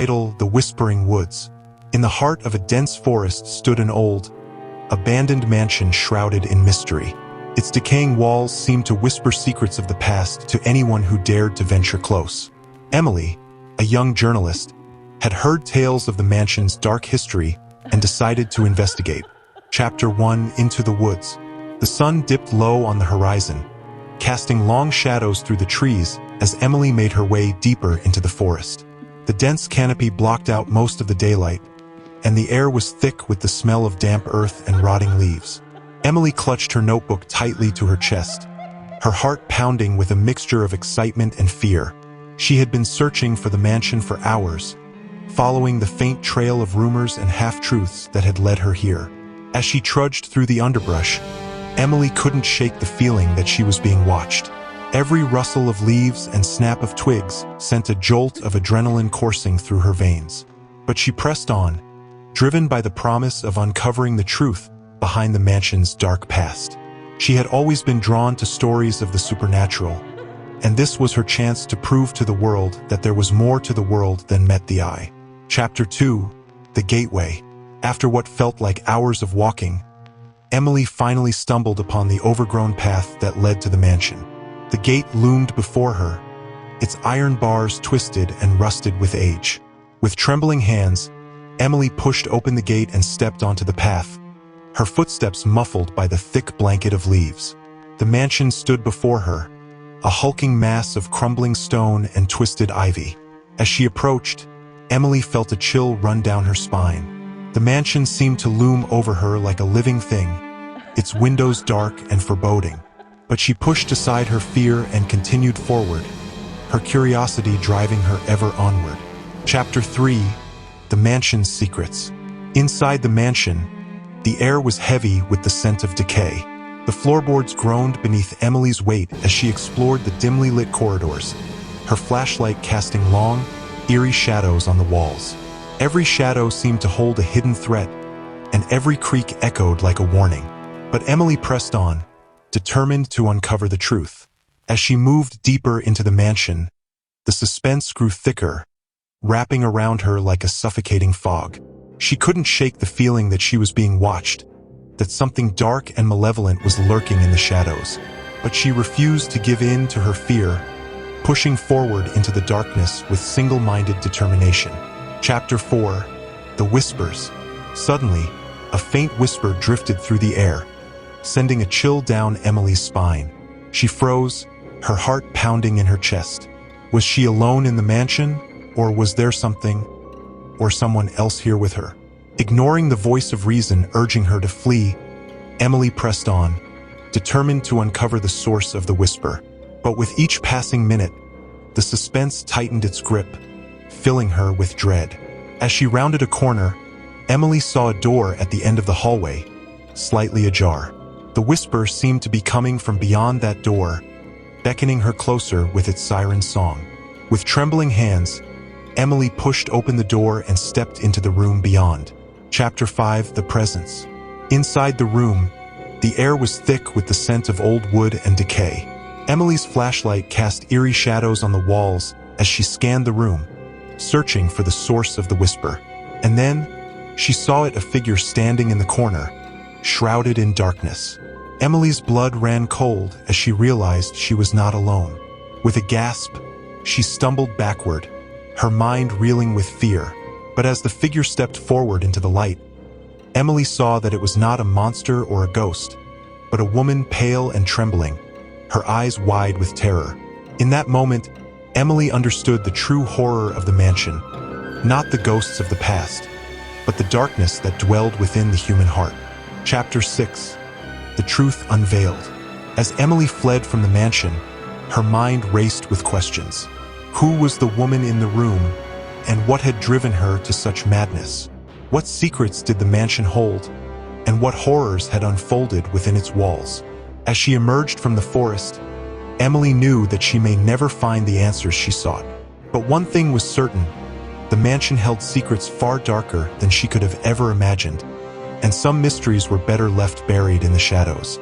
Title: The Whispering Woods. In the heart of a dense forest stood an old, abandoned mansion shrouded in mystery. Its decaying walls seemed to whisper secrets of the past to anyone who dared to venture close. Emily, a young journalist, had heard tales of the mansion's dark history and decided to investigate. Chapter 1: Into the Woods. The sun dipped low on the horizon, casting long shadows through the trees as Emily made her way deeper into the forest. The dense canopy blocked out most of the daylight, and the air was thick with the smell of damp earth and rotting leaves. Emily clutched her notebook tightly to her chest, her heart pounding with a mixture of excitement and fear. She had been searching for the mansion for hours, following the faint trail of rumors and half-truths that had led her here. As she trudged through the underbrush, Emily couldn't shake the feeling that she was being watched. Every rustle of leaves and snap of twigs sent a jolt of adrenaline coursing through her veins. But she pressed on, driven by the promise of uncovering the truth behind the mansion's dark past. She had always been drawn to stories of the supernatural, and this was her chance to prove to the world that there was more to the world than met the eye. Chapter 2: The Gateway. After what felt like hours of walking, Emily finally stumbled upon the overgrown path that led to the mansion. The gate loomed before her, its iron bars twisted and rusted with age. With trembling hands, Emily pushed open the gate and stepped onto the path, her footsteps muffled by the thick blanket of leaves. The mansion stood before her, a hulking mass of crumbling stone and twisted ivy. As she approached, Emily felt a chill run down her spine. The mansion seemed to loom over her like a living thing, its windows dark and foreboding. But she pushed aside her fear and continued forward, her curiosity driving her ever onward. Chapter 3: The Mansion's Secrets. Inside the mansion, the air was heavy with the scent of decay. The floorboards groaned beneath Emily's weight as she explored the dimly lit corridors, her flashlight casting long, eerie shadows on the walls. Every shadow seemed to hold a hidden threat, and every creak echoed like a warning. But Emily pressed on, determined to uncover the truth. As she moved deeper into the mansion, the suspense grew thicker, wrapping around her like a suffocating fog. She couldn't shake the feeling that she was being watched, that something dark and malevolent was lurking in the shadows. But she refused to give in to her fear, pushing forward into the darkness with single-minded determination. Chapter 4: The Whispers. Suddenly, a faint whisper drifted through the air, sending a chill down Emily's spine. She froze, her heart pounding in her chest. Was she alone in the mansion, or was there something, or someone else here with her? Ignoring the voice of reason urging her to flee, Emily pressed on, determined to uncover the source of the whisper. But with each passing minute, the suspense tightened its grip, filling her with dread. As she rounded a corner, Emily saw a door at the end of the hallway, slightly ajar. The whisper seemed to be coming from beyond that door, beckoning her closer with its siren song. With trembling hands, Emily pushed open the door and stepped into the room beyond. Chapter 5: The Presence. Inside the room, the air was thick with the scent of old wood and decay. Emily's flashlight cast eerie shadows on the walls as she scanned the room, searching for the source of the whisper. And then, she saw it, a figure standing in the corner, shrouded in darkness. Emily's blood ran cold as she realized she was not alone. With a gasp, she stumbled backward, her mind reeling with fear. But as the figure stepped forward into the light, Emily saw that it was not a monster or a ghost, but a woman pale and trembling, her eyes wide with terror. In that moment, Emily understood the true horror of the mansion, not the ghosts of the past, but the darkness that dwelled within the human heart. Chapter 6: The Truth Unveiled. As Emily fled from the mansion, her mind raced with questions. Who was the woman in the room, and what had driven her to such madness? What secrets did the mansion hold, and what horrors had unfolded within its walls? As she emerged from the forest, Emily knew that she may never find the answers she sought. But one thing was certain: the mansion held secrets far darker than she could have ever imagined, and some mysteries were better left buried in the shadows.